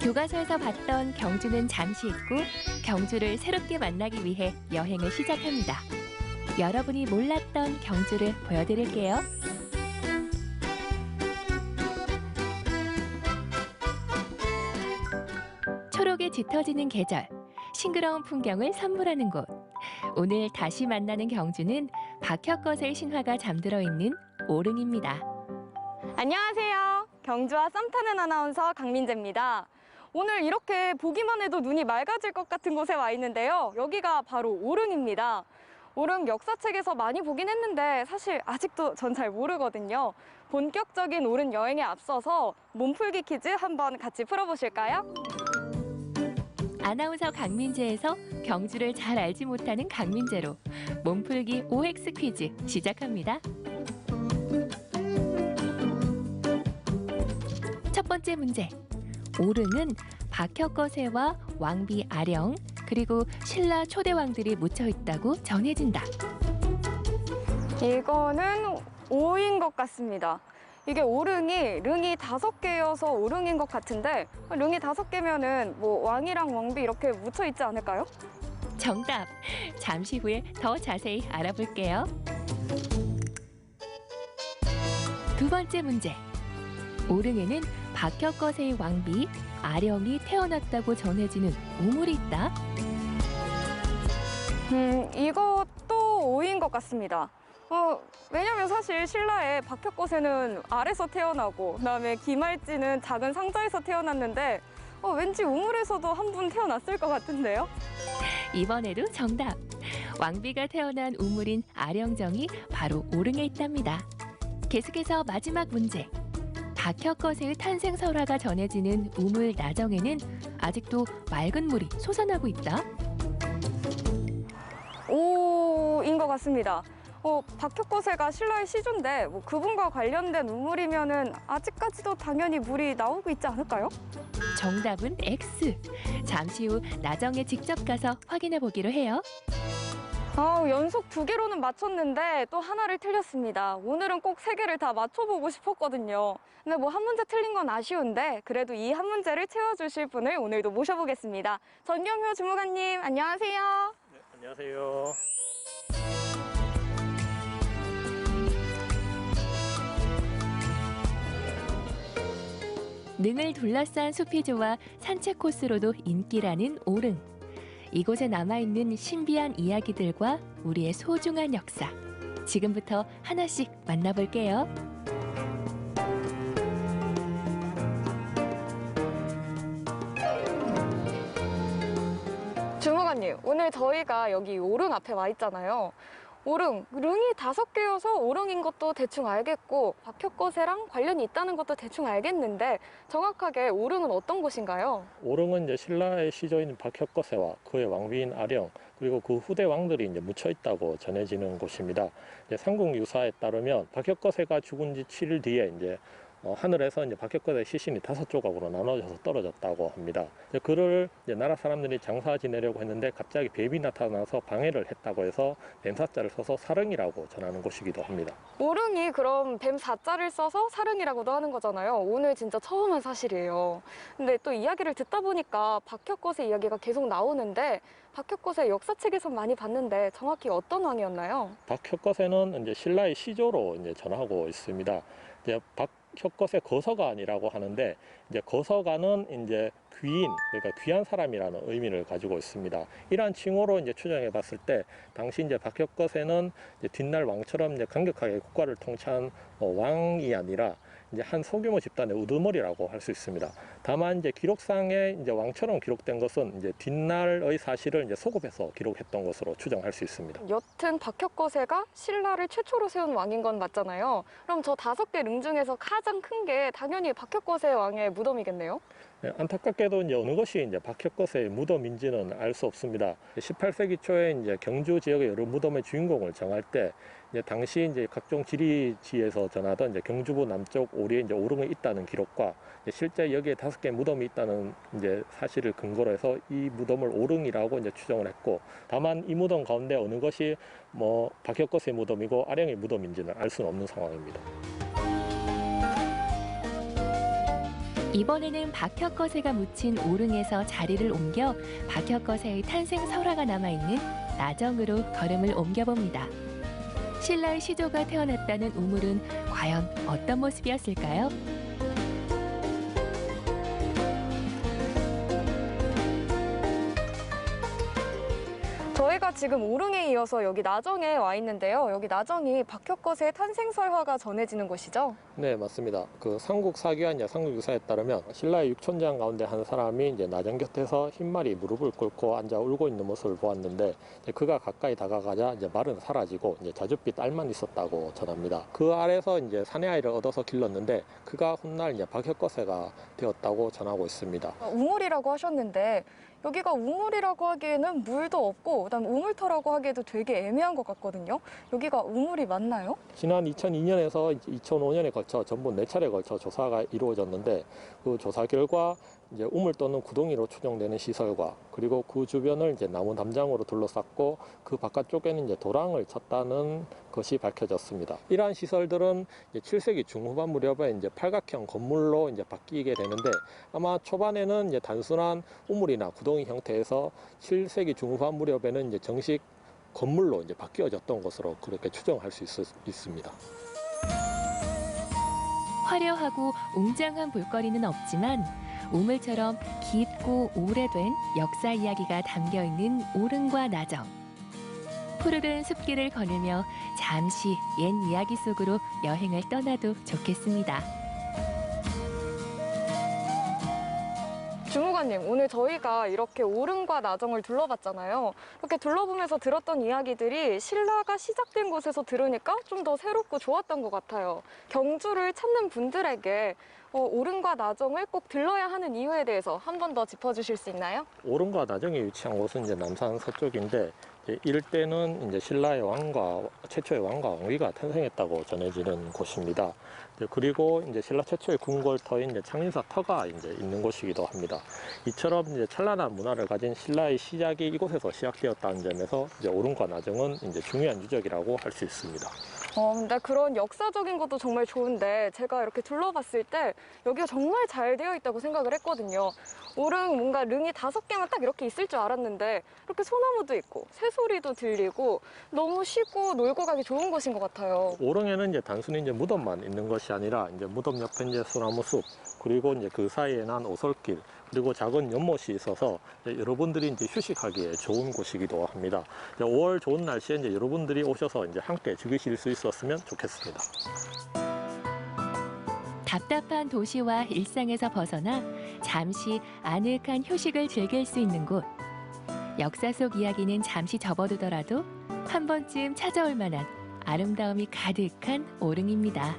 교과서에서 봤던 경주는 잠시 잊고 경주를 새롭게 만나기 위해 여행을 시작합니다. 여러분이 몰랐던 경주를 보여드릴게요. 초록에 짙어지는 계절, 싱그러운 풍경을 선물하는 곳. 오늘 다시 만나는 경주는 박혁거세의 신화가 잠들어 있는 오릉입니다. 안녕하세요. 경주와 썸 타는 아나운서 강민재입니다. 오늘 이렇게 보기만 해도 눈이 맑아질 것 같은 곳에 와 있는데요. 여기가 바로 오릉입니다. 오릉 역사책에서 많이 보긴 했는데 사실 아직도 전 잘 모르거든요. 본격적인 오릉 여행에 앞서서 몸풀기 퀴즈 한번 같이 풀어보실까요? 아나운서 강민재에서 경주를 잘 알지 못하는 강민재로 몸풀기 OX 퀴즈 시작합니다. 첫 번째 문제. 오릉은 박혁거세와 왕비 아령 그리고 신라 초대왕들이 묻혀 있다고 전해진다. 이거는 O인 것 같습니다. 이게 오릉이 릉이 5개여서 오릉인 것 같은데 릉이 5개면은 뭐 왕이랑 왕비 이렇게 묻혀 있지 않을까요? 정답! 잠시 후에 더 자세히 알아볼게요. 두 번째 문제. 오릉에는 박혁거세의 왕비 아령이 태어났다고 전해지는 우물이 있다. 이것도 O인 것 같습니다. 왜냐면 사실 신라의 박혁거세는 알에서 태어나고 그다음에 김알지는 작은 상자에서 태어났는데 왠지 우물에서도 한 분 태어났을 것 같은데요? 이번에도 정답! 왕비가 태어난 우물인 아령정이 바로 오릉에 있답니다. 계속해서 마지막 문제. 박혁거세의 탄생 설화가 전해지는 우물 나정에는 아직도 맑은 물이 솟아나고 있다. O인 것 같습니다. 박혁거세가 신라의 시조인데 뭐 그분과 관련된 우물이면은 아직까지도 당연히 물이 나오고 있지 않을까요? 정답은 X. 잠시 후 나정에 직접 가서 확인해 보기로 해요. 연속 2개로는 맞췄는데 또 하나를 틀렸습니다. 오늘은 꼭 3개를 다 맞춰보고 싶었거든요. 근데 뭐 한 문제 틀린 건 아쉬운데 그래도 이 한 문제를 채워주실 분을 오늘도 모셔보겠습니다. 전경효 주무관님, 안녕하세요. 네, 안녕하세요. 능을 둘러싼 숲이 좋아 산책 코스로도 인기라는 오릉. 이곳에 남아있는 신비한 이야기들과 우리의 소중한 역사. 지금부터 하나씩 만나볼게요. 주무관님, 오늘 저희가 여기 오릉 앞에 와 있잖아요. 오릉, 릉이 5개여서 오릉인 것도 대충 알겠고 박혁거세랑 관련이 있다는 것도 대충 알겠는데 정확하게 오릉은 어떤 곳인가요? 오릉은 이제 신라의 시조인 박혁거세와 그의 왕비인 아령 그리고 그 후대 왕들이 이제 묻혀 있다고 전해지는 곳입니다. 이제 삼국 유사에 따르면 박혁거세가 죽은 지 7일 뒤에 이제 하늘에서 이제 박혁거세 시신이 5조각으로 나눠져서 떨어졌다고 합니다. 그를 이제 나라 사람들이 장사 지내려고 했는데 갑자기 뱀이 나타나서 방해를 했다고 해서 뱀사자를 써서 사릉이라고 전하는 곳이기도 합니다. 오릉이 그럼 뱀 사자를 써서 사릉이라고도 하는 거잖아요. 오늘 진짜 처음 한 사실이에요. 근데 또 이야기를 듣다 보니까 박혁거세 이야기가 계속 나오는데 박혁거세 역사책에서 많이 봤는데 정확히 어떤 왕이었나요? 박혁거세는 이제 신라의 시조로 이제 전하고 있습니다. 이제 박혁거세 거서관이라고 하는데 이제 거서관은 이제 귀인, 그러니까 귀한 사람이라는 의미를 가지고 있습니다. 이러한 칭호로 이제 추정해 봤을 때 당시 이제 박혁거세는 이제 뒷날 왕처럼 이제 강력하게 국가를 통치한 왕이 아니라 이제 한 소규모 집단의 우두머리라고 할 수 있습니다. 다만 이제 기록상에 이제 왕처럼 기록된 것은 이제 뒷날의 사실을 이제 소급해서 기록했던 것으로 추정할 수 있습니다. 여튼 박혁거세가 신라를 최초로 세운 왕인 건 맞잖아요. 그럼 저 5개 릉 중에서 가장 큰 게 당연히 박혁거세 왕의 무덤이겠네요. 네, 안타깝게도 이제 어느 것이 이제 박혁거세의 무덤인지는 알 수 없습니다. 18세기 초에 이제 경주 지역의 여러 무덤의 주인공을 정할 때 이제 당시 이제 각종 지리지에서 전하던 이제 경주부 남쪽 오리에 이제 오릉에 있다는 기록과 이제 실제 여기에 5개 무덤이 있다는 이제 사실을 근거로 해서 이 무덤을 오릉이라고 이제 추정을 했고, 다만 이 무덤 가운데 어느 것이 뭐 박혁거세 무덤이고 아령의 무덤인지는 알 수는 없는 상황입니다. 이번에는 박혁거세가 묻힌 오릉에서 자리를 옮겨 박혁거세의 탄생 설화가 남아있는 나정으로 걸음을 옮겨봅니다. 신라의 시조가 태어났다는 우물은 과연 어떤 모습이었을까요? 저희가 지금 오릉에 이어서 여기 나정에 와 있는데요. 여기 나정이 박혁거세의 탄생설화가 전해지는 곳이죠? 네, 맞습니다. 그 삼국사기와 삼국유사에 따르면 신라의 육촌장 가운데 한 사람이 이제 나정 곁에서 흰 말이 무릎을 꿇고 앉아 울고 있는 모습을 보았는데 그가 가까이 다가가자 이제 말은 사라지고 이제 자줏빛 알만 있었다고 전합니다. 그 알에서 이제 사내아이를 얻어서 길렀는데 그가 훗날 이제 박혁거세가 되었다고 전하고 있습니다. 우물이라고 하셨는데 여기가 우물이라고 하기에는 물도 없고 그다음 우물터라고 하기에도 되게 애매한 것 같거든요. 여기가 우물이 맞나요? 지난 2002년에서 2005년에 걸쳐 전부 4차례에 걸쳐 조사가 이루어졌는데 그 조사 결과 이제 우물 또는 구덩이로 추정되는 시설과 그리고 그 주변을 이제 나무 담장으로 둘러쌌고 그 바깥쪽에는 이제 도랑을 쳤다는 것이 밝혀졌습니다. 이러한 시설들은 이제 7세기 중후반 무렵에 이제 팔각형 건물로 이제 바뀌게 되는데 아마 초반에는 이제 단순한 우물이나 구덩이 형태에서 7세기 중후반 무렵에는 이제 정식 건물로 이제 바뀌어졌던 것으로 그렇게 추정할 수 있습니다. 화려하고 웅장한 볼거리는 없지만 우물처럼 깊고 오래된 역사 이야기가 담겨있는 오릉과 나정. 푸르른 숲길을 걸으며 잠시 옛 이야기 속으로 여행을 떠나도 좋겠습니다. 주무관님, 오늘 저희가 이렇게 오릉과 나정을 둘러봤잖아요. 이렇게 둘러보면서 들었던 이야기들이 신라가 시작된 곳에서 들으니까 좀 더 새롭고 좋았던 것 같아요. 경주를 찾는 분들에게 오릉과 나정을 꼭 들러야 하는 이유에 대해서 한 번 더 짚어주실 수 있나요? 오릉과 나정이 위치한 곳은 이제 남산 서쪽인데 이럴 때는 이제 신라의 최초의 왕과 왕비가 탄생했다고 전해지는 곳입니다. 그리고 이제 신라 최초의 궁궐터인 이제 창린사 터가 이제 있는 곳이기도 합니다. 이처럼 이제 찬란한 문화를 가진 신라의 시작이 이곳에서 시작되었다는 점에서 이제 오릉과 나정은 이제 중요한 유적이라고 할 수 있습니다. 근데 그런 역사적인 것도 정말 좋은데 제가 이렇게 둘러봤을 때 여기가 정말 잘 되어 있다고 생각을 했거든요. 오릉 뭔가 릉이 5개만 딱 이렇게 있을 줄 알았는데 이렇게 소나무도 있고 새소리도 들리고 너무 쉬고 놀고 가기 좋은 곳인 것 같아요. 오릉에는 이제 단순히 이제 무덤만 있는 것이 아니라 이제 무덤 옆에 이제 소나무 숲 그리고 이제 그 사이에 난 오솔길 그리고 작은 연못이 있어서 여러분들이 이제 휴식하기에 좋은 곳이기도 합니다. 5월 좋은 날씨에 이제 여러분들이 오셔서 이제 함께 즐기실 수 있었으면 좋겠습니다. 답답한 도시와 일상에서 벗어나 잠시 아늑한 휴식을 즐길 수 있는 곳. 역사 속 이야기는 잠시 접어두더라도 한 번쯤 찾아올 만한 아름다움이 가득한 오릉입니다.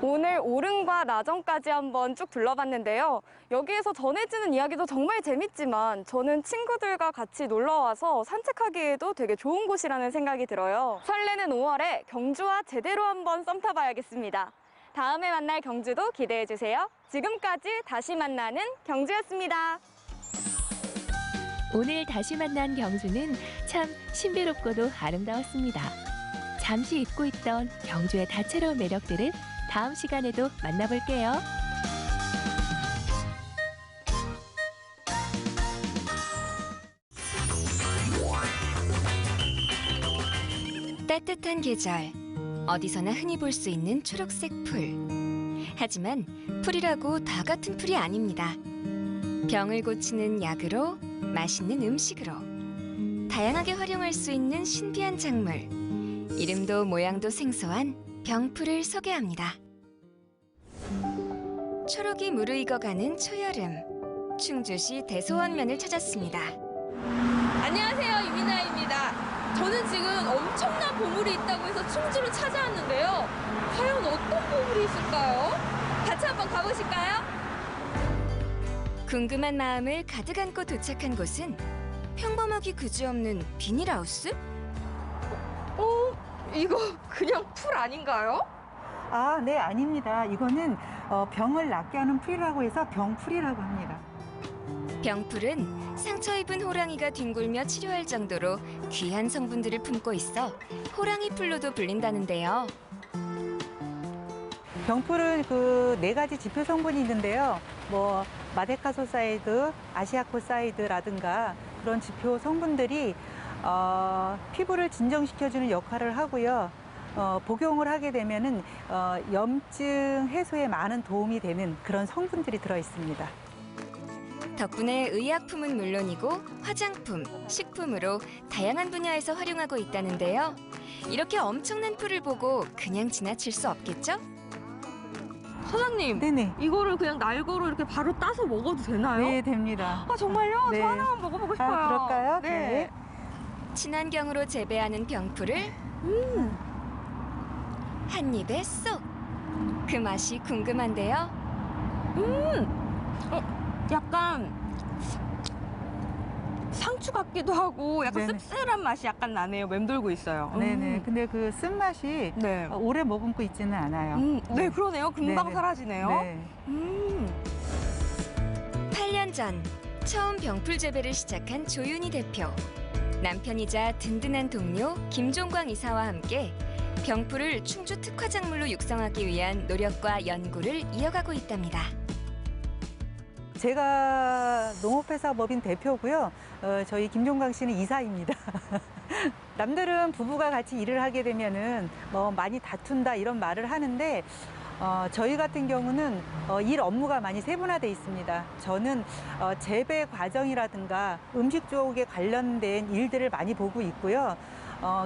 오늘 오릉과 나정까지 한번 쭉 둘러봤는데요. 여기에서 전해지는 이야기도 정말 재밌지만 저는 친구들과 같이 놀러와서 산책하기에도 되게 좋은 곳이라는 생각이 들어요. 설레는 5월에 경주와 제대로 한번 썸 타봐야겠습니다. 다음에 만날 경주도 기대해주세요. 지금까지 다시 만나는 경주였습니다. 오늘 다시 만난 경주는 참 신비롭고도 아름다웠습니다. 잠시 잊고 있던 경주의 다채로운 매력들을 다음 시간에도 만나볼게요. 따뜻한 계절, 어디서나 흔히 볼 수 있는 초록색 풀. 하지만 풀이라고 다 같은 풀이 아닙니다. 병을 고치는 약으로, 맛있는 음식으로, 다양하게 활용할 수 있는 신비한 작물. 이름도 모양도 생소한 병풀을 소개합니다. 초록이 무르익어가는 초여름. 충주시 대소원면을 찾았습니다. 안녕하세요, 유미나입니다. 저는 지금 엄청난 보물이 있다고 해서 충주를 찾아왔는데요. 과연 어떤 보물이 있을까요? 같이 한번 가보실까요? 궁금한 마음을 가득 안고 도착한 곳은 평범하기 그지없는 비닐하우스? 이거 그냥 풀 아닌가요? 아, 네, 아닙니다. 이거는 병을 낫게 하는 풀이라고 해서 병풀이라고 합니다. 병풀은 상처 입은 호랑이가 뒹굴며 치료할 정도로 귀한 성분들을 품고 있어 호랑이 풀로도 불린다는데요. 병풀은 그 4가지 지표 성분이 있는데요. 뭐 마데카소사이드, 아시아코사이드라든가 그런 지표 성분들이 피부를 진정시켜주는 역할을 하고요. 복용을 하게 되면은 염증 해소에 많은 도움이 되는 그런 성분들이 들어 있습니다. 덕분에 의약품은 물론이고 화장품, 식품으로 다양한 분야에서 활용하고 있다는데요. 이렇게 엄청난 풀을 보고 그냥 지나칠 수 없겠죠? 사장님, 네네. 이거를 그냥 날거로 이렇게 바로 따서 먹어도 되나요? 네, 됩니다. 아, 정말요? 네. 저 하나만 먹어보고 싶어요. 아, 그럴까요? 네. 친환경으로 재배하는 병풀을 한 입에 쏙! 그 맛이 궁금한데요. 약간 상추 같기도 하고 약간 네네. 씁쓸한 맛이 약간 나네요. 맴돌고 있어요. 네네. 근데 그 쓴맛이 네. 오래 머금고 있지는 않아요. 네, 그러네요. 금방 네네. 사라지네요. 네. 8년 전 처음 병풀 재배를 시작한 조윤희 대표. 남편이자 든든한 동료 김종광 이사와 함께 병풀을 충주 특화작물로 육성하기 위한 노력과 연구를 이어가고 있답니다. 제가 농업회사 법인 대표고요. 저희 김종광 씨는 이사입니다. 남들은 부부가 같이 일을 하게 되면은 많이 다툰다 이런 말을 하는데 저희 같은 경우는 일 업무가 많이 세분화돼 있습니다. 저는 재배 과정이라든가 음식 쪽에 관련된 일들을 많이 보고 있고요.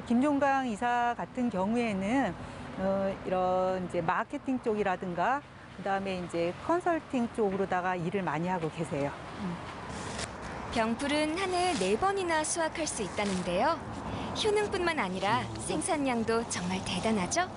김종광 이사 같은 경우에는 이런 이제 마케팅 쪽이라든가 그다음에 이제 컨설팅 쪽으로다가 일을 많이 하고 계세요. 병풀은 한 해에 4번이나 수확할 수 있다는데요. 효능뿐만 아니라 생산량도 정말 대단하죠?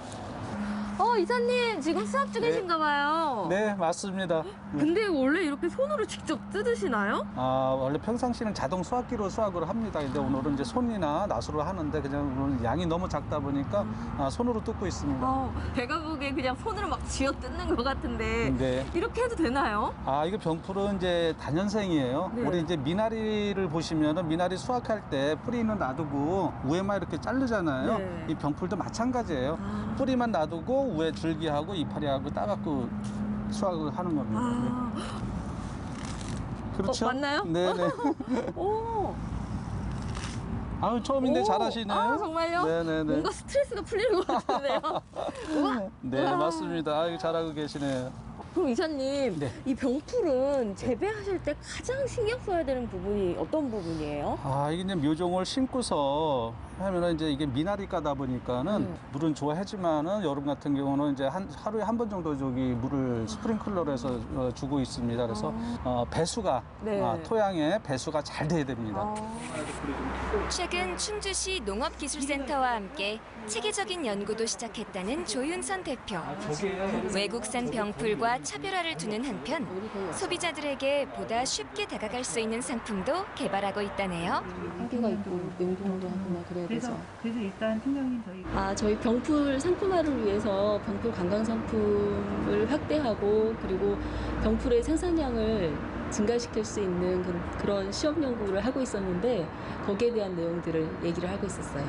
이사님 지금 수확 중이신가 봐요. 네, 맞습니다. 근데 원래 이렇게 손으로 직접 뜯으시나요? 원래 평상시는 자동 수확기로 수확을 합니다. 근데 오늘은 이제 손이나 낫으로 하는데 그냥 오늘 양이 너무 작다 보니까 손으로 뜯고 있습니다. 제가 보기엔 그냥 손으로 막 쥐어 뜯는 것 같은데 네. 이렇게 해도 되나요? 이거 병풀은 이제 단연생이에요. 네. 우리 이제 미나리를 보시면은 미나리 수확할 때 뿌리는 놔두고 위에만 이렇게 자르잖아요. 네. 이 병풀도 마찬가지예요. 뿌리만 놔두고 위에 줄기하고 이파리하고 따갖고 수확을 하는 겁니다. 네. 그렇죠? 맞나요? 네네. 오. 처음인데 오. 잘하시네요. 정말요? 네네네. 뭔가 스트레스가 풀리는 것 같은데요. 우와. 네, 맞습니다. 잘하고 계시네요. 그럼 이사님, 네. 이 병풀은 재배하실 때 가장 신경 써야 되는 부분이 어떤 부분이에요? 이게 이제 묘종을 심고서 하면은 이제 이게 미나리 까다 보니까는 물은 좋아하지만은 여름 같은 경우는 이제 하루에 한 번 정도 물을 스프링클러로 해서 주고 있습니다. 그래서 배수가 네. 토양에 배수가 잘 돼야 됩니다. 최근 충주시 농업기술센터와 함께 체계적인 연구도 시작했다는 조윤선 대표. 외국산 병풀과 차별화를 두는 한편 소비자들에게 보다 쉽게 다가갈 수 있는 상품도 개발하고 있다네요. 한계가 있고 냉동도 하거나 그래야 되죠. 그래서 일단 팀장님 저희 병풀 상품화를 위해서 병풀 관광 상품을 확대하고 그리고 병풀의 생산량을 증가시킬 수 있는 그런 시험 연구를 하고 있었는데 거기에 대한 내용들을 얘기를 하고 있었어요.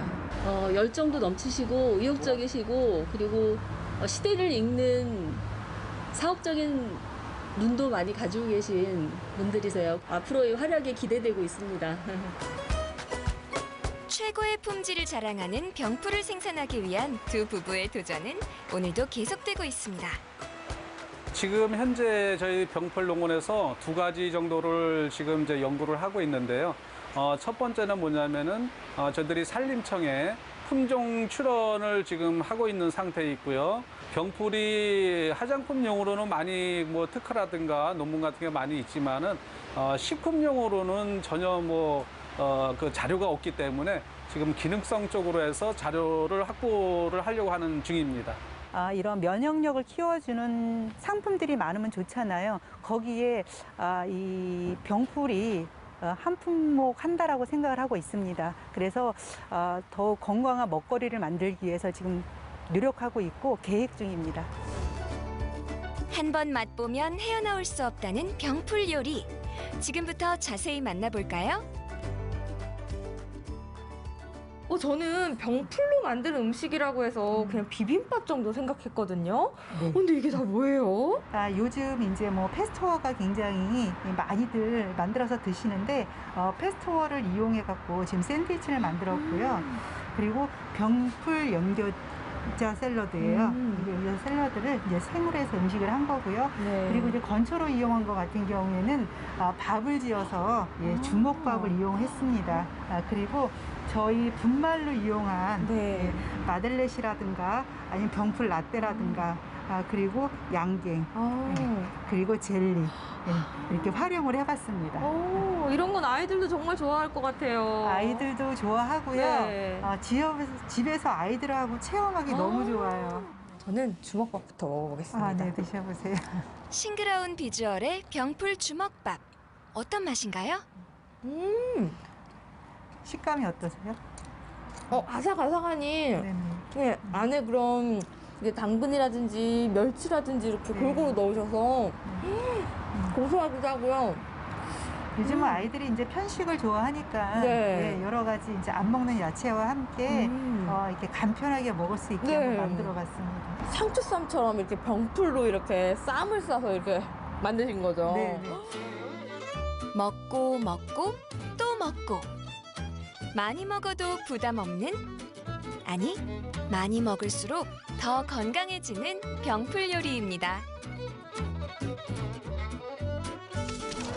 열정도 넘치시고 의욕적이시고 그리고 시대를 읽는 사업적인 눈도 많이 가지고 계신 분들이세요. 앞으로의 활약이 기대되고 있습니다. 최고의 품질을 자랑하는 병풀을 생산하기 위한 두 부부의 도전은 오늘도 계속되고 있습니다. 지금 현재 저희 병풀 농원에서 2가지 정도를 지금 이제 연구를 하고 있는데요. 첫 번째는 뭐냐면은 저희들이 산림청에 품종 출원을 지금 하고 있는 상태에 있고요. 병풀이 화장품용으로는 많이 특허라든가 논문 같은 게 많이 있지만은 식품용으로는 전혀 그 자료가 없기 때문에 지금 기능성 쪽으로 해서 자료를 확보를 하려고 하는 중입니다. 이런 면역력을 키워주는 상품들이 많으면 좋잖아요. 거기에 이 병풀이 한 품목 한다라고 생각을 하고 있습니다. 그래서 더욱 건강한 먹거리를 만들기 위해서 지금 노력하고 있고 계획 중입니다. 한 번 맛보면 헤어나올 수 없다는 병풀 요리. 지금부터 자세히 만나볼까요? 저는 병풀로 만든 음식이라고 해서 그냥 비빔밥 정도 생각했거든요. 네. 근데 이게 다 뭐예요? 요즘 이제 뭐 페스토어가 굉장히 많이들 만들어서 드시는데 페스토어를 이용해 갖고 지금 샌드위치를 만들었고요. 그리고 병풀 연겨자 샐러드예요. 이 샐러드를 이제 생으로 음식을 한 거고요. 네. 그리고 이제 건초로 이용한 것 같은 경우에는 밥을 지어서 주먹밥을 이용했습니다. 그리고 저희 분말로 이용한 네. 마들렛이라든가 아니면 병풀 라떼라든가 그리고 양갱 그리고 젤리 이렇게 활용을 해봤습니다. 이런 건 아이들도 정말 좋아할 것 같아요. 아이들도 좋아하고요. 네. 집에서 아이들하고 체험하기 너무 좋아요. 저는 주먹밥부터 먹어보겠습니다. 네, 드셔보세요. 싱그러운 비주얼의 병풀 주먹밥. 어떤 맛인가요? 식감이 어떠세요? 아삭아삭하니 네네. 네, 안에 그런 이게 당근이라든지 멸치라든지 이렇게 골고루 넣으셔서 고소하기도 하고요. 요즘은 아이들이 이제 편식을 좋아하니까 네. 여러 가지 이제 안 먹는 야채와 함께 이렇게 간편하게 먹을 수 있게 네. 한번 만들어봤습니다. 상추쌈처럼 이렇게 병풀로 이렇게 쌈을 싸서 이렇게 만드신 거죠. 네. 먹고 먹고 또 먹고. 많이 먹어도 부담 없는? 아니, 많이 먹을수록 더 건강해지는 병풀 요리입니다.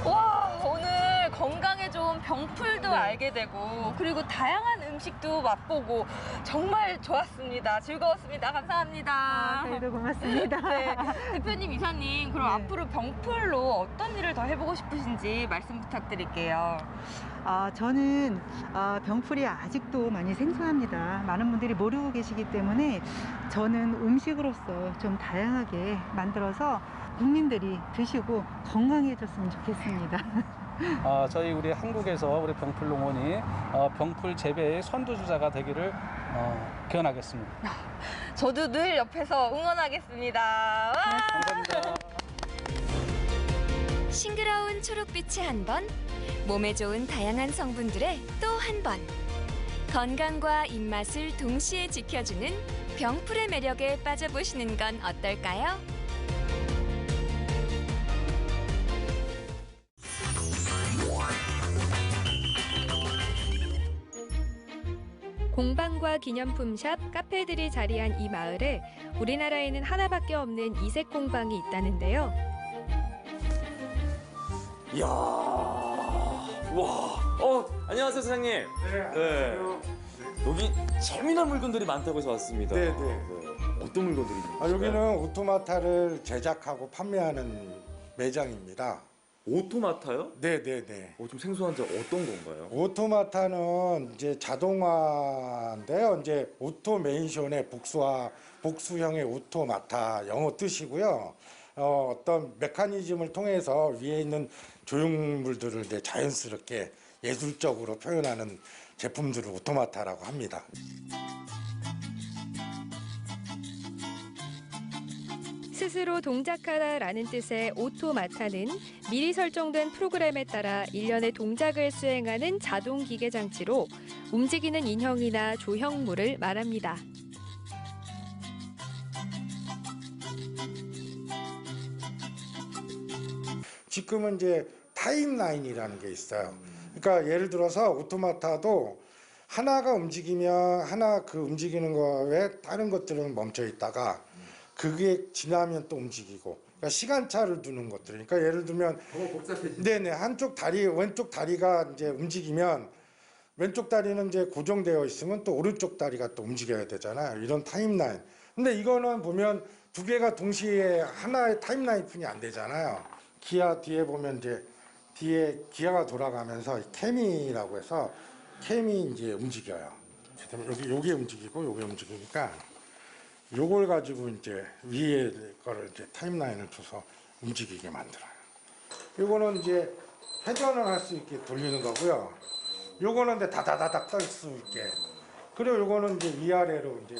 와, 오늘 건강에 좋은 병풀도 알게 되고 그리고 다양한 음식도 맛보고 정말 좋았습니다. 즐거웠습니다. 감사합니다. 저희도 고맙습니다. 네, 대표님, 이사님, 그럼 앞으로 병풀로 어떤 일을 더 해보고 싶으신지 말씀 부탁드릴게요. 저는 병풀이 아직도 많이 생소합니다. 많은 분들이 모르고 계시기 때문에 저는 음식으로서 좀 다양하게 만들어서 국민들이 드시고 건강해졌으면 좋겠습니다. 저희 우리 한국에서 우리 병풀농원이 병풀 재배의 선두주자가 되기를 기원하겠습니다. 저도 늘 옆에서 응원하겠습니다. 와! 감사합니다. 싱그러운 초록빛의 한 번, 몸에 좋은 다양한 성분들의 또 한 번. 건강과 입맛을 동시에 지켜주는 병풀의 매력에 빠져보시는 건 어떨까요? 공방과 기념품 샵, 카페들이 자리한 이 마을에 우리나라에는 하나밖에 없는 이색 공방이 있다는데요. 이야, 와, 안녕하세요 사장님. 네. 여기 재미난 물건들이 많다고 해서 왔습니다. 네. 어떤 물건들이 있나요? 여기는 오토마타를 제작하고 판매하는 매장입니다. 오토마타요? 네. 좀 생소한데 어떤 건가요? 오토마타는 이제 자동화인데요. 이제 오토메이션의 복수형의 오토마타 영어 뜻이고요. 어떤 메커니즘을 통해서 위에 있는 조형물들을 이제 자연스럽게 예술적으로 표현하는 제품들을 오토마타라고 합니다. 스스로 동작하다라는 뜻의 오토마타는 미리 설정된 프로그램에 따라 일련의 동작을 수행하는 자동 기계 장치로 움직이는 인형이나 조형물을 말합니다. 지금은 이제 타임라인이라는 게 있어요. 그러니까 예를 들어서 오토마타도 하나가 움직이면 하나 그 움직이는 거에 다른 것들은 멈춰 있다가 그게 지나면 또 움직이고, 그러니까 시간차를 두는 것들. 그러니까 예를 들면 네네, 한쪽 다리, 왼쪽 다리가 이제 움직이면 왼쪽 다리는 이제 고정되어 있으면 또 오른쪽 다리가 또 움직여야 되잖아요. 이런 타임라인. 근데 이거는 보면 두 개가 동시에 하나의 타임라인뿐이 안 되잖아요. 기아 뒤에 보면 이제 뒤에 기아가 돌아가면서 케미라고 해서 캠이 이제 움직여요. 요게 움직이고 요게 움직이니까 요걸 가지고 이제 위에 거를 이제 타임라인을 줘서 움직이게 만들어요. 요거는 이제 회전을 할 수 있게 돌리는 거고요. 요거는 이제 다다다닥 떨 수 있게. 그리고 요거는 이제 위아래로 이제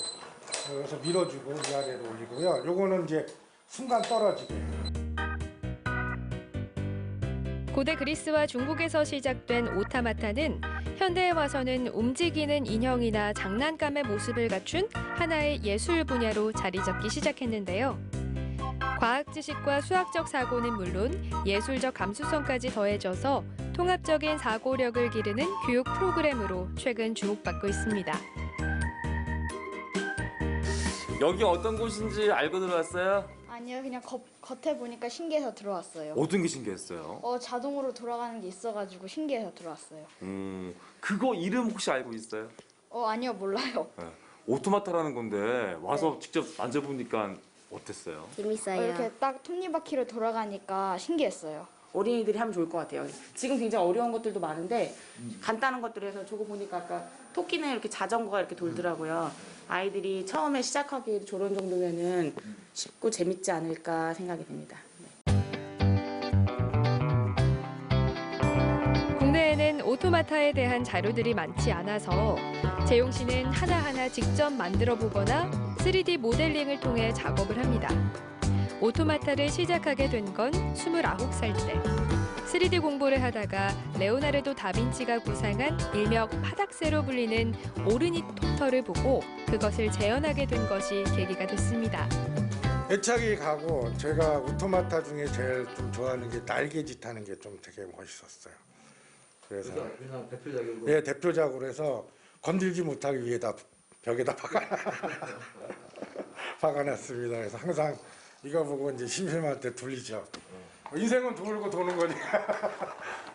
여기서 밀어주고 위아래로 올리고요. 요거는 이제 순간 떨어지게. 고대 그리스와 중국에서 시작된 오타마타는 현대에 와서는 움직이는 인형이나 장난감의 모습을 갖춘 하나의 예술 분야로 자리 잡기 시작했는데요. 과학 지식과 수학적 사고는 물론 예술적 감수성까지 더해져서 통합적인 사고력을 기르는 교육 프로그램으로 최근 주목받고 있습니다. 여기 어떤 곳인지 알고 들어왔어요? 아니요, 그냥 겉에 보니까 신기해서 들어왔어요. 어떤 게 신기했어요? 자동으로 돌아가는 게 있어가지고 신기해서 들어왔어요. 그거 이름 혹시 알고 있어요? 아니요, 몰라요. 네. 오토마타라는 건데 와서 직접 만져보니까 어땠어요? 재밌어요. 이렇게 딱 톱니바퀴로 돌아가니까 신기했어요. 어린이들이 하면 좋을 것 같아요. 지금 굉장히 어려운 것들도 많은데 간단한 것들에서 저거 보니까 아까 토끼는 이렇게 자전거가 이렇게 돌더라고요. 아이들이 처음에 시작하기 저런 정도면은 쉽고 재밌지 않을까 생각이 됩니다. 국내에는 오토마타에 대한 자료들이 많지 않아서 재용 씨는 하나하나 직접 만들어 보거나 3D 모델링을 통해 작업을 합니다. 오토마타를 시작하게 된 건 29살 때. 3D 공부를 하다가 레오나르도 다빈치가 구상한 일명 파닥새로 불리는 오르니톱터를 보고 그것을 재현하게 된 것이 계기가 됐습니다. 애착이 가고 제가 오토마타 중에 제일 좀 좋아하는 게 날개짓 하는 게 좀 되게 멋있었어요. 그래서 대표작으로? 예, 대표작으로 해서 건들지 못하기 위해다 벽에다 박아놨습니다. 그래서 항상 이거 보고 이제 심심할 때 돌리죠. 인생은 돌고 도는 거니까.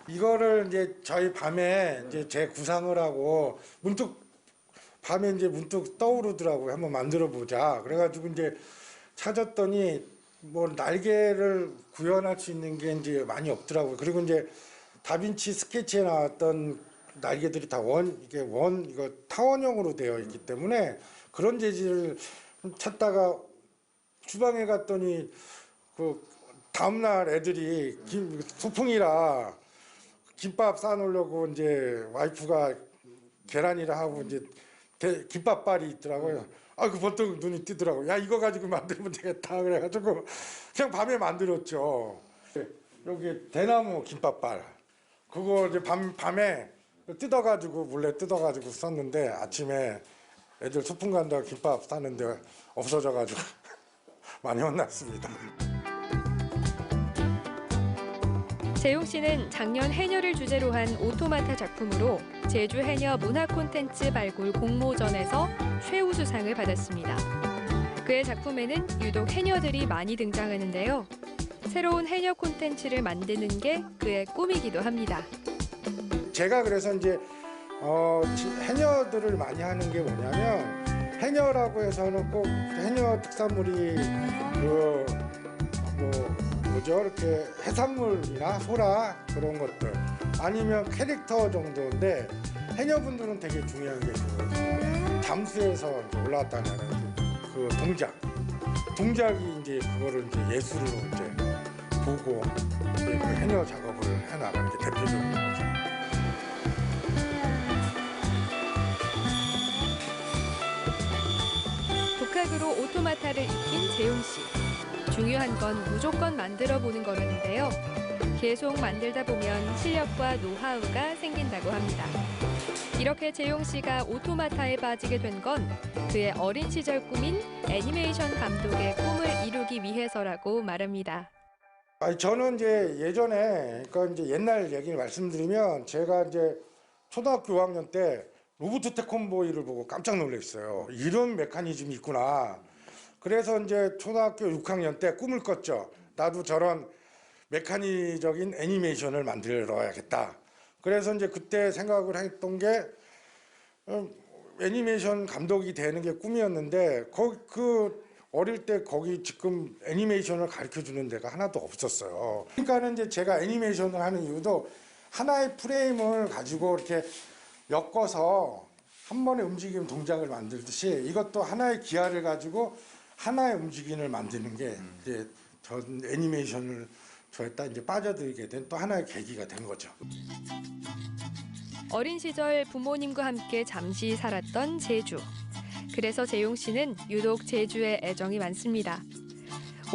이거를 이제 저희 밤에 이제 제 구상을 하고 밤에 이제 문득 떠오르더라고요. 한번 만들어 보자. 그래가지고 이제 찾았더니 뭐 날개를 구현할 수 있는 게 이제 많이 없더라고요. 그리고 이제 다빈치 스케치에 나왔던 날개들이 다 이거 타원형으로 되어 있기 때문에 그런 재질을 찾다가 주방에 갔더니 그 다음날 애들이 소풍이라 김밥 싸놓으려고 이제 와이프가 계란이라 하고 이제 김밥발이 있더라고요. 그 벌떡 눈이 띄더라고요. 야, 이거 가지고 만들면 되겠다. 그래가지고 그냥 밤에 만들었죠. 여기 대나무 김밥발. 그거 이제 밤에 뜯어가지고 몰래 뜯어가지고 썼는데 아침에 애들 소풍 간다고 김밥 싸는데 없어져가지고 많이 혼났습니다. 재용 씨는 작년 해녀를 주제로 한 오토마타 작품으로 제주 해녀 문화 콘텐츠 발굴 공모전에서 최우수상을 받았습니다. 그의 작품에는 유독 해녀들이 많이 등장하는데요. 새로운 해녀 콘텐츠를 만드는 게 그의 꿈이기도 합니다. 제가 그래서 이제 해녀들을 많이 하는 게 뭐냐면 해녀라고 해서는 꼭 해녀 특산물이 이렇게 해산물이나 소라 그런 것들 아니면 캐릭터 정도인데 해녀분들은 되게 중요한 게 잠수에서 이제 올라왔다는 그 동작이 이제 그거를 이제 예술로 이제 보고 이제 그 해녀 작업을 해 나가는 게 대표적인 거죠. 독학으로 오토마타를 익힌 재용 씨. 중요한 건 무조건 만들어 보는 거라는데요. 계속 만들다 보면 실력과 노하우가 생긴다고 합니다. 이렇게 재용 씨가 오토마타에 빠지게 된 건 그의 어린 시절 꿈인 애니메이션 감독의 꿈을 이루기 위해서라고 말합니다. 저는 이제 예전에 그러니까 이제 옛날 얘기를 말씀드리면 제가 이제 초등학교 5학년 때 로보트 태권보이를 보고 깜짝 놀랐어요. 이런 메커니즘이 있구나. 그래서 이제 초등학교 6학년 때 꿈을 꿨죠. 나도 저런 메커니적인 애니메이션을 만들어야겠다. 그래서 이제 그때 생각을 했던 게 애니메이션 감독이 되는 게 꿈이었는데 그 어릴 때 거기 지금 애니메이션을 가르쳐 주는 데가 하나도 없었어요. 그러니까는 이제 제가 애니메이션을 하는 이유도 하나의 프레임을 가지고 이렇게 엮어서 한 번에 움직이는 동작을 만들듯이 이것도 하나의 기아를 가지고 하나의 움직임을 만드는 게 이제 전 애니메이션을 좋아했다 이제 빠져들게 된 또 하나의 계기가 된 거죠. 어린 시절 부모님과 함께 잠시 살았던 제주. 그래서 재용 씨는 유독 제주에 애정이 많습니다.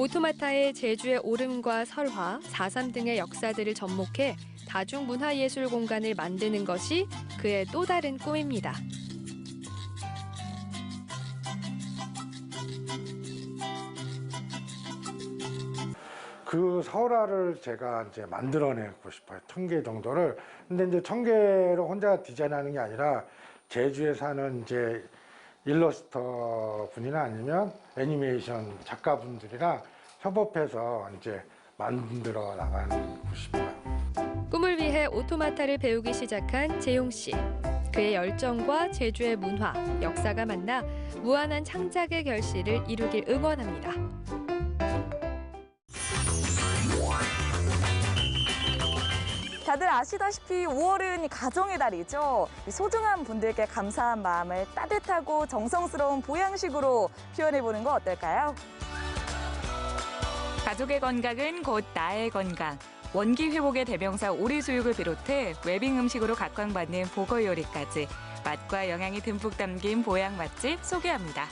오토마타의 제주의 오름과 설화, 4.3 등의 역사들을 접목해 다중문화예술 공간을 만드는 것이 그의 또 다른 꿈입니다. 그 설화를 제가 이제 만들어내고 싶어요. 1000개 정도를. 근데 이제 1000개를 혼자 디자인하는 게 아니라 제주에 사는 이제 일러스터 분이나 아니면 애니메이션 작가분들이랑 협업해서 이제 만들어 나가고 싶어요. 꿈을 위해 오토마타를 배우기 시작한 재용 씨. 그의 열정과 제주의 문화, 역사가 만나 무한한 창작의 결실을 이루길 응원합니다. 다들 아시다시피 5월은 가정의 달이죠. 소중한 분들께 감사한 마음을 따뜻하고 정성스러운 보양식으로 표현해보는 거 어떨까요? 가족의 건강은 곧 나의 건강. 원기 회복의 대명사 오리수육을 비롯해 웰빙 음식으로 각광받는 보거 요리까지 맛과 영양이 듬뿍 담긴 보양 맛집 소개합니다.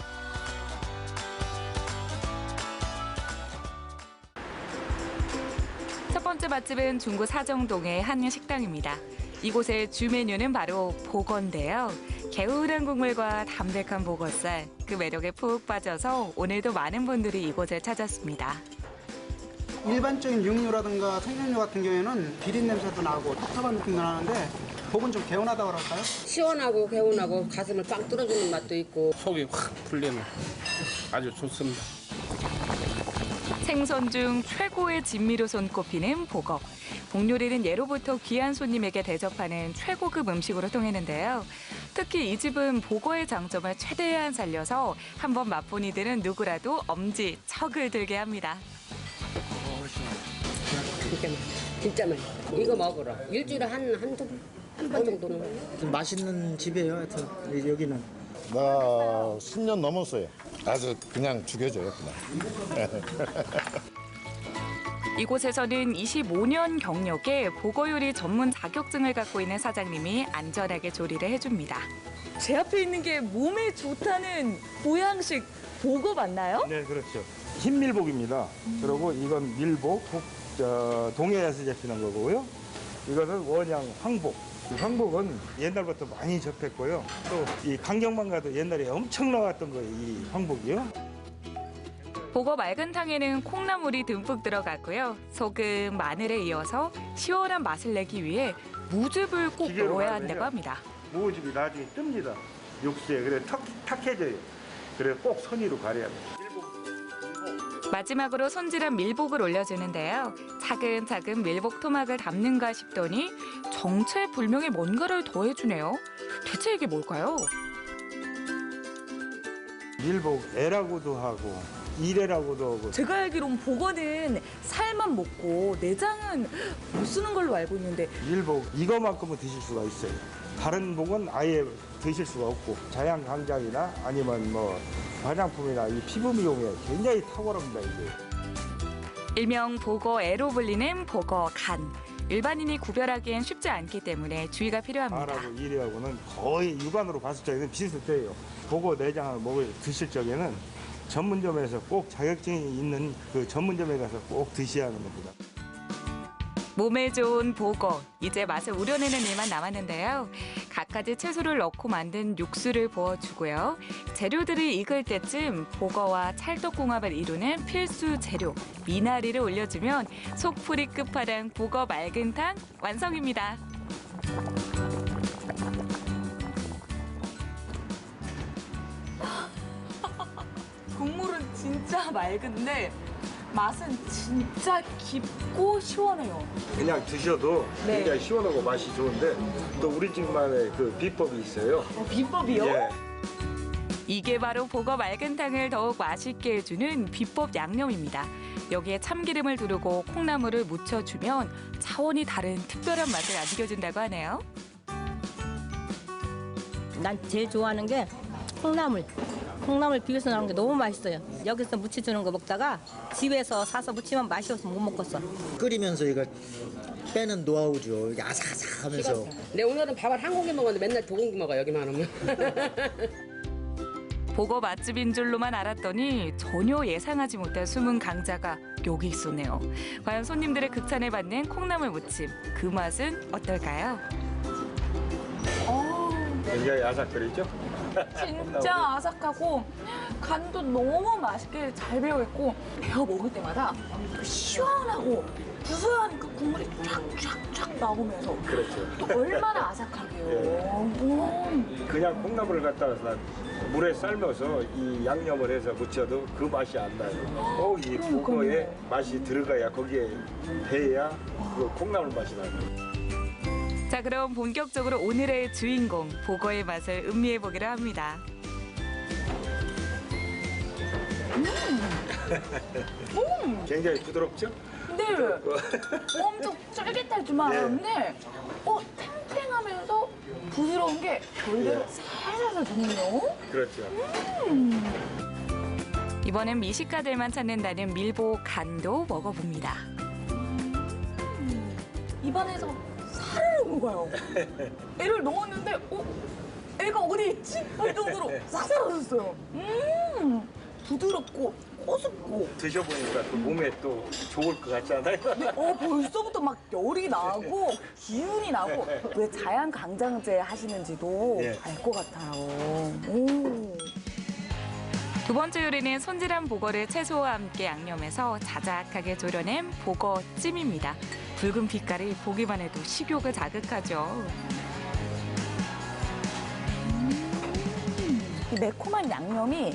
첫 번째 맛집은 중구 사정동의 한 식당입니다. 이곳의 주 메뉴는 바로 보거인데요. 개운한 국물과 담백한 보거살, 그 매력에 푹 빠져서 오늘도 많은 분들이 이곳을 찾았습니다. 일반적인 육류라든가 생육류 같은 경우에는 비린 냄새도 나고 텁텁한 느낌도 나는데 보건 좀 개운하다고 그럴까요? 시원하고 개운하고 가슴을 빵 뚫어주는 맛도 있고 속이 확 풀리는 아주 좋습니다. 생선 중 최고의 진미로 손꼽히는 보거. 복요리는 예로부터 귀한 손님에게 대접하는 최고급 음식으로 통했는데요. 특히 이 집은 보거의 장점을 최대한 살려서 한번 맛본 이들은 누구라도 엄지척을 들게 합니다. 진짜 맛있어. 이거 먹으러 일주일에 한 번 정도는. 맛있는 집이에요. 하여튼 여기는. 나 10년 넘었어요. 아주 그냥 죽여줘요, 그냥. 이곳에서는 25년 경력의 보거 요리 전문 자격증을 갖고 있는 사장님이 안전하게 조리를 해줍니다. 제 앞에 있는 게 몸에 좋다는 보양식 보거 맞나요? 네, 그렇죠. 흰밀복입니다. 그리고 이건 밀복, 동해에서 잡히는 거고요. 이것은 원양 황복. 이 황복은 옛날부터 많이 접했고요. 또 이 강경만 가도 옛날에 엄청 나왔던 거예요, 이 황복이요. 보거 맑은탕에는 콩나물이 듬뿍 들어가고요. 소금, 마늘에 이어서 시원한 맛을 내기 위해 무즙을 꼭 넣어야 한다고 합니다. 무즙이 나중에 뜹니다. 육수에. 그래 탁해져요. 그래 꼭 손으로 가려야 합니다. 마지막으로 손질한 밀복을 올려주는데요. 차근차근 밀복 토막을 담는가 싶더니 정체불명의 뭔가를 더해주네요. 대체 이게 뭘까요? 밀복 애라고도 하고 이래라고도 하고. 제가 알기로는 보거는 살만 먹고 내장은 못 쓰는 걸로 알고 있는데 밀복 이거만큼은 드실 수가 있어요. 다른 복은 아예 드실 수가 없고 자양 강장이나 아니면 뭐 화장품이나 이 피부 미용에 굉장히 탁월합니다, 이게. 일명 보거 애로 불리는 보거 간. 일반인이 구별하기엔 쉽지 않기 때문에 주의가 필요합니다. 간하고 이래하고는 거의 육안으로 봤을 적에는 비슷해요. 보거 내장을 드실 적에는 전문점에서 꼭 자격증이 있는 그 전문점에 가서 꼭 드셔야 하는 겁니다. 몸에 좋은 보거, 이제 맛을 우려내는 일만 남았는데요. 갖가지 채소를 넣고 만든 육수를 부어주고요. 재료들이 익을 때쯤 보거와 찰떡궁합을 이루는 필수 재료, 미나리를 올려주면 속풀이 끝판왕 보거 맑은탕 완성입니다. 국물은 진짜 맑은데 맛은 진짜 깊고 시원해요. 그냥 드셔도 네. 굉장히 시원하고 맛이 좋은데 또 우리 집만의 그 비법이 있어요. 비법이요? 예. 이게 바로 보거 맑은탕을 더욱 맛있게 해주는 비법 양념입니다. 여기에 참기름을 두르고 콩나물을 묻혀주면 차원이 다른 특별한 맛을 안겨준다고 하네요. 난 제일 좋아하는 게 콩나물. 콩나물 비벼서 나오는 게 너무 맛있어요. 여기서 무쳐주는 거 먹다가 집에서 사서 무치면 맛이 없어 못 먹겠어. 끓이면서 이거 빼는 노하우죠. 이게 아삭아삭하면서. 내 오늘은 밥을 한 공기 먹었는데 맨날 두 공기 먹어 여기만 오면. 보거 맛집인 줄로만 알았더니 전혀 예상하지 못한 숨은 강자가 여기 있었네요. 과연 손님들의 극찬을 받는 콩나물 무침, 그 맛은 어떨까요? 굉장히 아삭거리죠? 진짜 아삭하고 간도 너무 맛있게 잘 배어있고 배워 먹을 때마다 시원하고 구수한 그 국물이 쫙쫙쫙 나오면서 그렇죠. 또 얼마나 아삭하게요. 그냥 콩나물을 갖다가 물에 삶아서 이 양념을 해서 무쳐도 그 맛이 안 나요. 꼭 이 보거에 맛이 들어가야 거기에 배야 그 콩나물 맛이 나요. 자, 그럼 본격적으로 오늘의 주인공 보거의 맛을 음미해 보기로 합니다. 굉장히 부드럽죠? 네. 엄청 쫄깃할지만 않은데 탱탱하면서 부드러운 게 별대로 살살살 도네요. 그렇죠. 이번엔 미식가들만 찾는다는 밀보 간도 먹어봅니다. 입안에서 살을 녹아요. 애를 넣었는데 애가 어디 있지? 할 정도로 싹 사라졌어요. 부드럽고 꼬숩고. 드셔보니까 또 몸에 또 좋을 것 같지 않아요? 네, 벌써부터 막 열이 나고 기운이 나고 왜 자연 강장제 하시는지도 알 것 같아요. 두 번째 요리는 손질한 보거를 채소와 함께 양념해서 자작하게 졸여낸 보거찜입니다. 붉은 빛깔이 보기만 해도 식욕을 자극하죠. 이 매콤한 양념이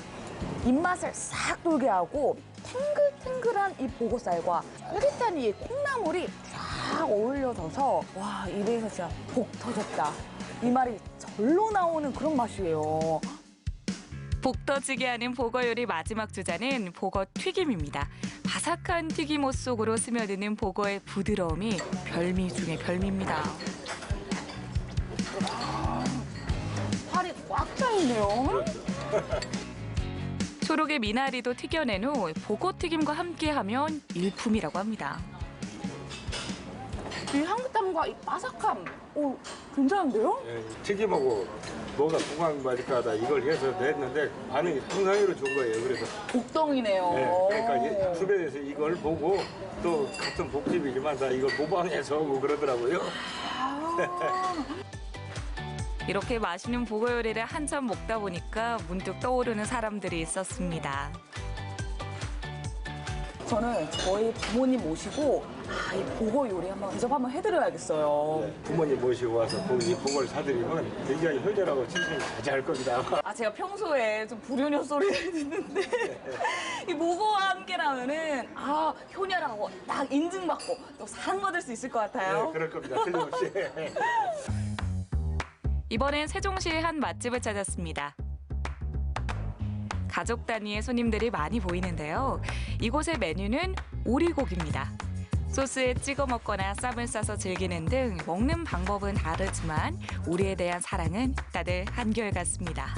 입맛을 싹 돌게 하고 탱글탱글한 이 보고살과 쫄깃한 이 콩나물이 쫙 어울려져서 와, 입에서 진짜 복 터졌다. 이 말이 절로 나오는 그런 맛이에요. 복 터지게 하는 보거 요리 마지막 주자는 보거 튀김입니다. 바삭한 튀김옷 속으로 스며드는 보거의 부드러움이 별미 중의 별미입니다. 살이 꽉 차있네요. 초록의 미나리도 튀겨낸 후 보거 튀김과 함께하면 일품이라고 합니다. 이 향긋함과 이 바삭함, 괜찮은데요? 튀김하고 뭐가 궁합이 맞을까 하다 이걸 해서 냈는데 반응이 상상으로 좋은 거예요. 그래서 복덩이네요. 그러니까 주변에서 이걸 보고 또 같은 복집이지만 다 이걸 모방해서 오고 그러더라고요. 이렇게 맛있는 보거 요리를 한참 먹다 보니까 문득 떠오르는 사람들이 있었습니다. 저는 저희 부모님 모시고 이 보거 요리 한번 해드려야겠어요. 부모님 모시고 와서 이 보거를 사드리면 굉장히 효자라고 칭찬이 잘 겁니다. 제가 평소에 좀 불효녀 소리를 듣는데 이 보거와 함께라면은 효녀라고 딱 인증받고 또 사랑받을 수 있을 것 같아요. 네, 그럴 겁니다. 틀림없이. 이번엔 세종시의 한 맛집을 찾았습니다. 가족 단위의 손님들이 많이 보이는데요. 이곳의 메뉴는 오리고기입니다. 소스에 찍어 먹거나 쌈을 싸서 즐기는 등 먹는 방법은 다르지만 오리에 대한 사랑은 다들 한결같습니다.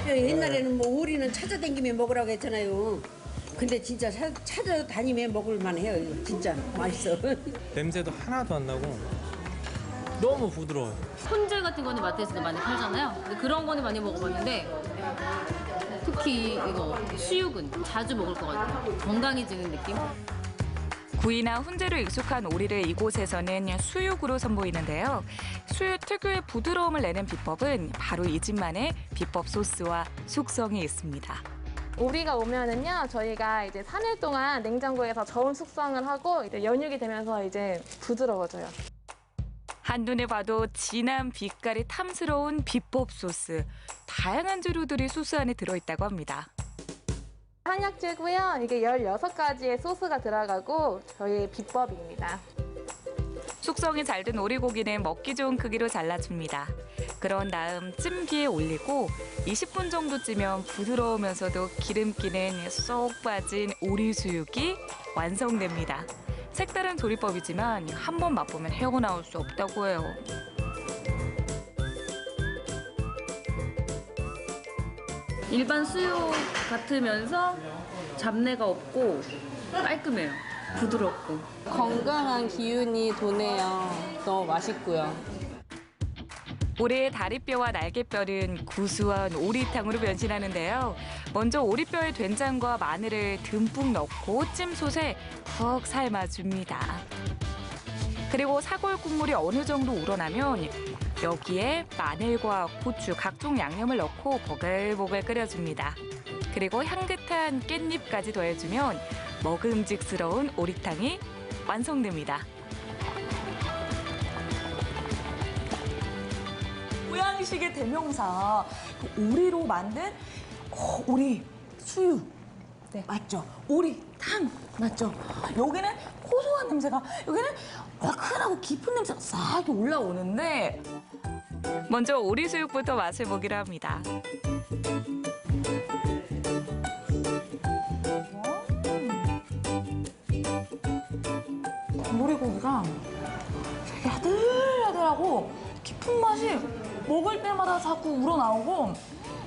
옛날에는 뭐 오리는 찾아다니면 먹으라고 했잖아요. 근데 진짜 찾아다니면 먹을만 해요. 이거 진짜 맛있어. 냄새도 하나도 안 나고 너무 부드러워요. 손질 같은 거는 마트에서도 많이 팔잖아요. 근데 그런 거는 많이 먹어봤는데 특히 이거 수육은 자주 먹을 것 같아요. 건강해지는 느낌? 구이나 훈제로 익숙한 오리를 이곳에서는 수육으로 선보이는데요. 수육 특유의 부드러움을 내는 비법은 바로 이 집만의 비법 소스와 숙성이 있습니다. 오리가 오면은요, 저희가 이제 3일 동안 냉장고에서 저온 숙성을 하고 이제 연육이 되면서 이제 부드러워져요. 한눈에 봐도 진한 빛깔이 탐스러운 비법 소스. 다양한 재료들이 소스 안에 들어있다고 합니다. 한약재고요. 이게 16가지의 소스가 들어가고 저희의 비법입니다. 숙성이 잘 된 오리고기는 먹기 좋은 크기로 잘라줍니다. 그런 다음 찜기에 올리고 20분 정도 찌면 부드러우면서도 기름기는 쏙 빠진 오리 수육이 완성됩니다. 색다른 조리법이지만 한 번 맛보면 헤어나올 수 없다고 해요. 일반 수육 같으면서 잡내가 없고 깔끔해요. 부드럽고. 건강한 기운이 도네요. 너무 맛있고요. 오리의 다리뼈와 날개뼈는 구수한 오리탕으로 변신하는데요. 먼저 오리뼈에 된장과 마늘을 듬뿍 넣고 찜솥에 푹 삶아줍니다. 그리고 사골 국물이 어느 정도 우러나면 여기에 마늘과 고추, 각종 양념을 넣고 보글보글 끓여줍니다. 그리고 향긋한 깻잎까지 더해주면 먹음직스러운 오리탕이 완성됩니다. 보양식의 대명사 오리로 만든 오리 수육 맞죠? 오리탕 맞죠? 여기는 고소한 냄새가 여기는 얼큰하고 깊은 냄새가 싹 올라오는데 먼저 오리수육부터 맛을 보기로 합니다. 오리고기가 야들야들하고 깊은 맛이 먹을 때마다 자꾸 우러나오고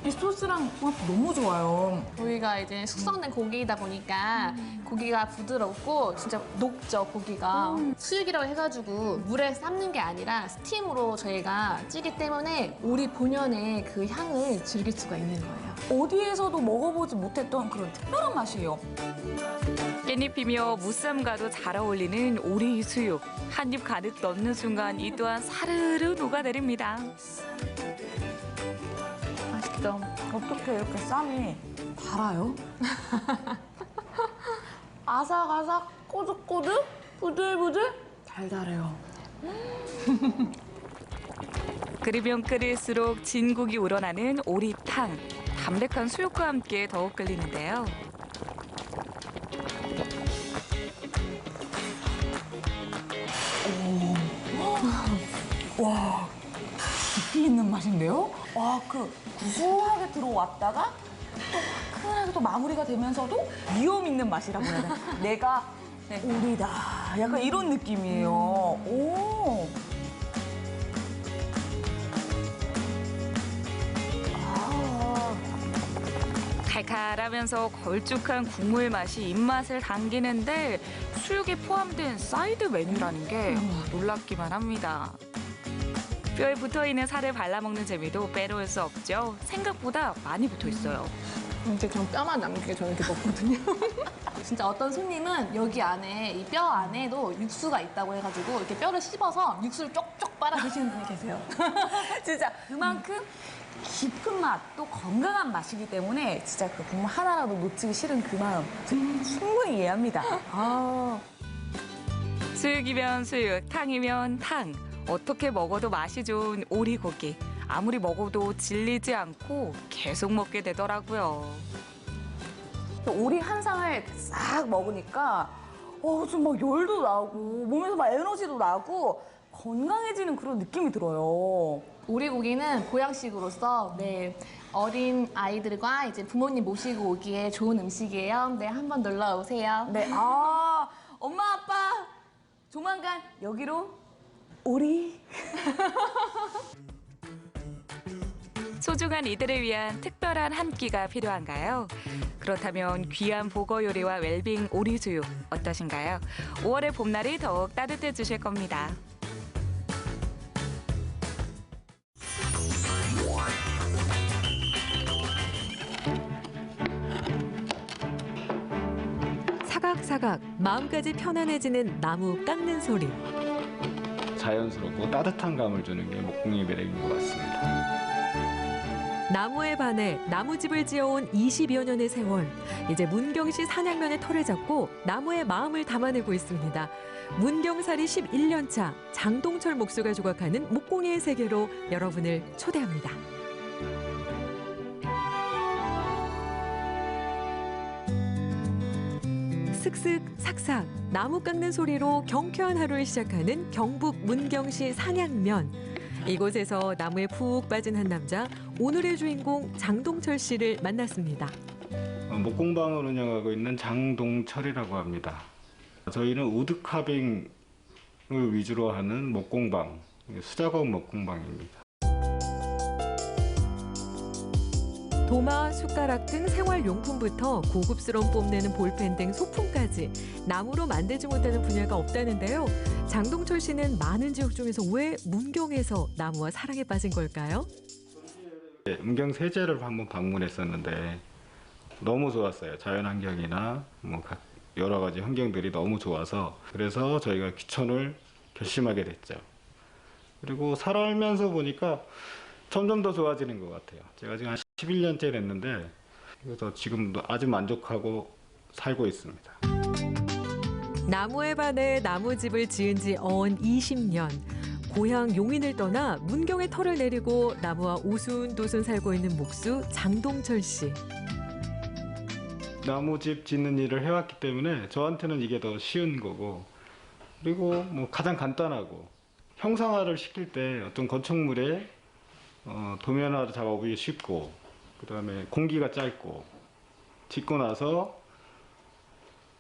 이 소스랑 조합이 너무 좋아요. 저희가 이제 숙성된 고기이다 보니까 고기가 부드럽고 진짜 녹죠, 고기가. 수육이라고 해가지고 물에 삶는 게 아니라 스팀으로 저희가 찌기 때문에 오리 본연의 그 향을 즐길 수가 있는 거예요. 어디에서도 먹어보지 못했던 그런 특별한 맛이에요. 깻잎이며 무쌈과도 잘 어울리는 오리 수육. 한 입 가득 넣는 순간 이 또한 사르르 녹아내립니다. 맛있죠? 어떻게 이렇게 쌈이 달아요? 아삭아삭, 꼬득꼬득, 부들부들, 달달해요. 끓이면 끓일수록 진국이 우러나는 오리탕. 담백한 수육과 함께 더욱 끓이는데요. 와, 깊이 있는 맛인데요? 와, 그 구수하게 들어왔다가 또 화끈하게 또 마무리가 되면서도 위험 있는 맛이라고 해야 되나? 내가 오리다. 약간 이런 느낌이에요. 오. 칼칼하면서 걸쭉한 국물 맛이 입맛을 당기는데 수육에 포함된 사이드 메뉴라는 게 놀랍기만 합니다. 뼈에 붙어있는 살을 발라먹는 재미도 빼놓을 수 없죠. 생각보다 많이 붙어있어요. 이제 그냥 뼈만 남기게 저는 이렇게 먹거든요. 진짜 어떤 손님은 여기 안에 이 뼈 안에도 육수가 있다고 해가지고 이렇게 뼈를 씹어서 육수를 쪽쪽 빨아 드시는 분이 계세요. 진짜 그만큼 깊은 맛, 또 건강한 맛이기 때문에 진짜 그 국물 하나라도 놓치기 싫은 그 마음 충분히 이해합니다. 수육이면 수육, 탕이면 탕. 어떻게 먹어도 맛이 좋은 오리고기. 아무리 먹어도 질리지 않고 계속 먹게 되더라고요. 오리 한 상을 싹 먹으니까 좀 막 열도 나고 몸에서 막 에너지도 나고 건강해지는 그런 느낌이 들어요. 오리고기는 보양식으로서 어린 아이들과 이제 부모님 모시고 오기에 좋은 음식이에요. 네, 한번 놀러 오세요. 네, 엄마 아빠 조만간 여기로 오리. 소중한 이들을 위한 특별한 한 끼가 필요한가요? 그렇다면 귀한 보거 요리와 웰빙 오리수육 어떠신가요? 5월의 봄날이 더욱 따뜻해 주실 겁니다. 사각사각 마음까지 편안해지는 나무 깎는 소리. 자연스럽고 따뜻한 감을 주는 게 목공의 매력인 것 같습니다. 나무에 반해 나무집을 지어온 20여 년의 세월. 이제 문경시 산양면의 털을 잡고 나무의 마음을 담아내고 있습니다. 문경살이 11년 차 장동철 목수가 조각하는 목공의 세계로 여러분을 초대합니다. 슥슥 삭삭 나무 깎는 소리로 경쾌한 하루를 시작하는 경북 문경시 산양면. 이곳에서 나무에 푹 빠진 한 남자, 오늘의 주인공 장동철 씨를 만났습니다. 목공방을 운영하고 있는 장동철이라고 합니다. 저희는 우드카빙을 위주로 하는 목공방, 수작업 목공방입니다. 도마, 숟가락 등 생활용품부터 고급스러운 뽐내는 볼펜 등 소품까지 나무로 만들지 못하는 분야가 없다는데요. 장동철 씨는 많은 지역 중에서 왜 문경에서 나무와 사랑에 빠진 걸까요? 문경 세제를 한번 방문했었는데 너무 좋았어요. 자연환경이나 여러 가지 환경들이 너무 좋아서 그래서 저희가 귀촌을 결심하게 됐죠. 그리고 살아오면서 보니까 점점 더 좋아지는 것 같아요. 제가 지금 한 11년째 됐는데 그래서 지금도 아주 만족하고 살고 있습니다. 나무에 반해 나무집을 지은 지 어언 20년. 고향 용인을 떠나 문경에 터를 내리고 나무와 오순도순 살고 있는 목수 장동철 씨. 나무집 짓는 일을 해왔기 때문에 저한테는 이게 더 쉬운 거고 그리고 가장 간단하고 형상화를 시킬 때 어떤 건축물에 도면화를 잡아보기 쉽고 그다음에 공기가 짧고 짓고 나서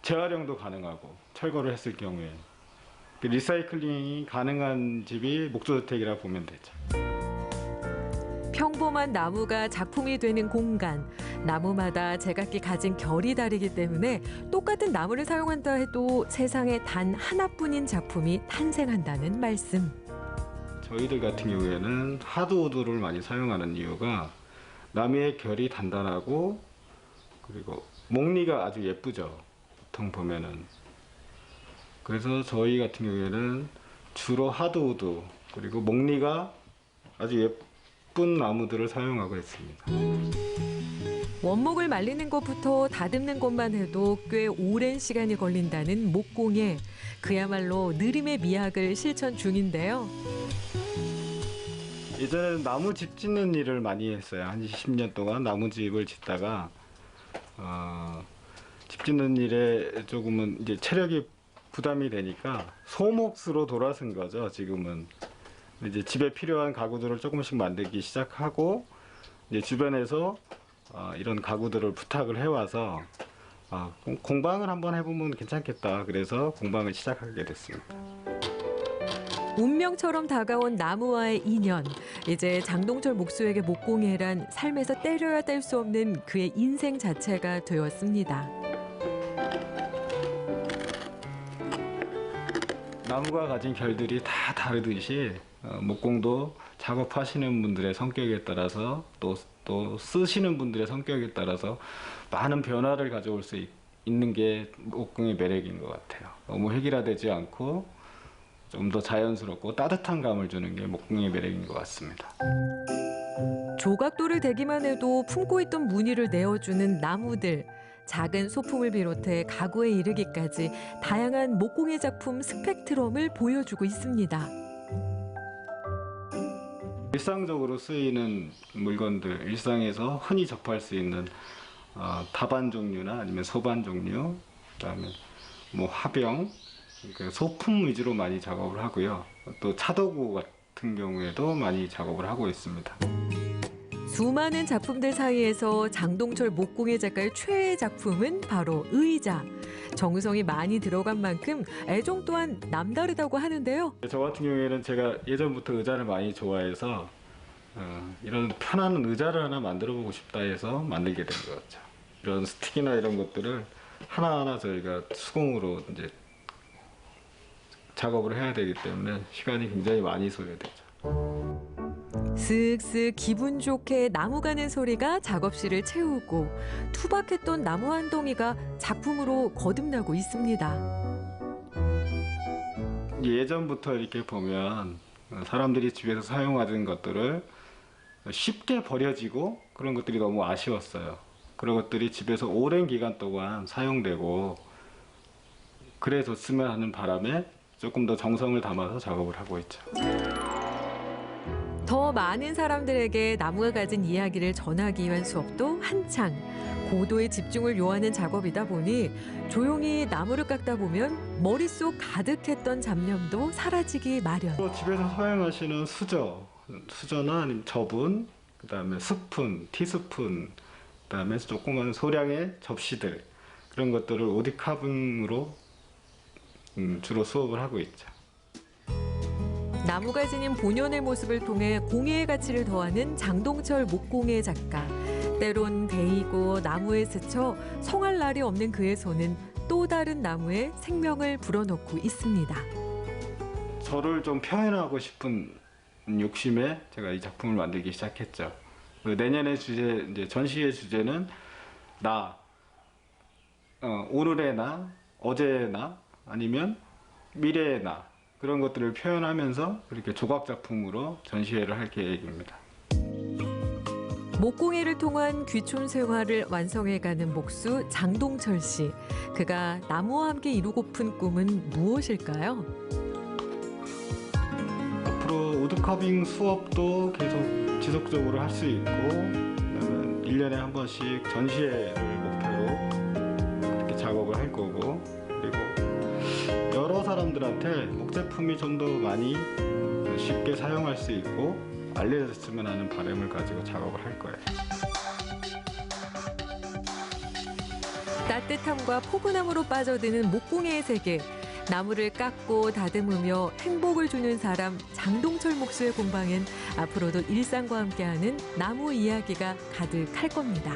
재활용도 가능하고 철거를 했을 경우에 리사이클링이 가능한 집이 목조주택이라고 보면 되죠. 평범한 나무가 작품이 되는 공간. 나무마다 제각기 가진 결이 다르기 때문에 똑같은 나무를 사용한다 해도 세상에 단 하나뿐인 작품이 탄생한다는 말씀. 저희들 같은 경우에는 하드우드를 많이 사용하는 이유가 나무의 결이 단단하고 그리고 목리가 아주 예쁘죠. 보통 보면은. 그래서 저희 같은 경우에는 주로 하드우드 그리고 목리가 아주 예쁜 나무들을 사용하고 있습니다. 원목을 말리는 것부터 다듬는 것만 해도 꽤 오랜 시간이 걸린다는 목공예. 그야말로 느림의 미학을 실천 중인데요. 예전에는 나무집 짓는 일을 많이 했어요. 한 20년 동안 나무집을 짓다가 집 짓는 일에 조금은 이제 체력이 부담이 되니까 소목수로 돌아선 거죠. 지금은 이제 집에 필요한 가구들을 조금씩 만들기 시작하고 이제 주변에서 이런 가구들을 부탁을 해와서 공방을 한번 해보면 괜찮겠다. 그래서 공방을 시작하게 됐습니다. 운명처럼 다가온 나무와의 인연. 이제 장동철 목수에게 목공예란 삶에서 때려야 뗄 수 없는 그의 인생 자체가 되었습니다. 나무가 가진 결들이 다 다르듯이 목공도 작업하시는 분들의 성격에 따라서 또 쓰시는 분들의 성격에 따라서 많은 변화를 가져올 수 있는 게 목공의 매력인 것 같아요. 너무 획일화되지 않고 좀 더 자연스럽고 따뜻한 감을 주는 게 목공의 매력인 것 같습니다. 조각돌을 대기만 해도 품고 있던 무늬를 내어주는 나무들. 작은 소품을 비롯해 가구에 이르기까지 다양한 목공예 작품 스펙트럼을 보여주고 있습니다. 일상적으로 쓰이는 물건들, 일상에서 흔히 접할 수 있는 다반 종류나 아니면 소반 종류, 그다음에 화병, 그러니까 소품 위주로 많이 작업을 하고요. 또 차도구 같은 경우에도 많이 작업을 하고 있습니다. 수많은 작품들 사이에서 장동철 목공예 작가의 최애 작품은 바로 의자. 정성이 많이 들어간 만큼 애정 또한 남다르다고 하는데요. 저 같은 경우에는 제가 예전부터 의자를 많이 좋아해서 이런 편한 의자를 하나 만들어 보고 싶다 해서 만들게 된 것 같죠. 이런 스틱이나 이런 것들을 하나하나 저희가 수공으로 이제 작업을 해야 되기 때문에 시간이 굉장히 많이 소요되죠. 슥슥 기분 좋게 나무 가는 소리가 작업실을 채우고 투박했던 나무 한 덩이가 작품으로 거듭나고 있습니다. 예전부터 이렇게 보면 사람들이 집에서 사용하던 것들을 쉽게 버려지고 그런 것들이 너무 아쉬웠어요. 그런 것들이 집에서 오랜 기간 동안 사용되고 그래 줬으면 하는 바람에 조금 더 정성을 담아서 작업을 하고 있죠. 더 많은 사람들에게 나무가 가진 이야기를 전하기 위한 수업도 한창. 고도의 집중을 요하는 작업이다 보니 조용히 나무를 깎다 보면 머릿속 가득했던 잡념도 사라지기 마련. 또 집에서 사용하시는 수저나 아니면 저분, 그다음에 스푼, 티스푼, 그다음에 조그만 소량의 접시들 그런 것들을 오디카붕으로 주로 수업을 하고 있죠. 나무가 지닌 본연의 모습을 통해 공예의 가치를 더하는 장동철 목공예 작가. 때론 베이고 나무에 스쳐 성할 날이 없는 그의 손은 또 다른 나무에 생명을 불어넣고 있습니다. 저를 좀 표현하고 싶은 욕심에 제가 이 작품을 만들기 시작했죠. 내년의 주제, 이제 전시의 주제는 나, 오늘의 나, 어제의 나, 아니면 미래의 나, 그런 것들을 표현하면서 그렇게 조각 작품으로 전시회를 할 계획입니다. 목공예를 통한 귀촌 생활을 완성해가는 목수 장동철 씨. 그가 나무와 함께 이루고픈 꿈은 무엇일까요? 앞으로 우드커빙 수업도 계속 지속적으로 할 수 있고, 그다음에 1년에 한 번씩 전시회를 목표로 그렇게 작업을 할 거고, 그리고 여러 사람들한테 목제품이 좀 더 많이 쉽게 사용할 수 있고 알려졌으면 하는 바람을 가지고 작업을 할 거예요. 따뜻함과 포근함으로 빠져드는 목공예의 세계. 나무를 깎고 다듬으며 행복을 주는 사람 장동철 목수의 공방엔 앞으로도 일상과 함께하는 나무 이야기가 가득할 겁니다.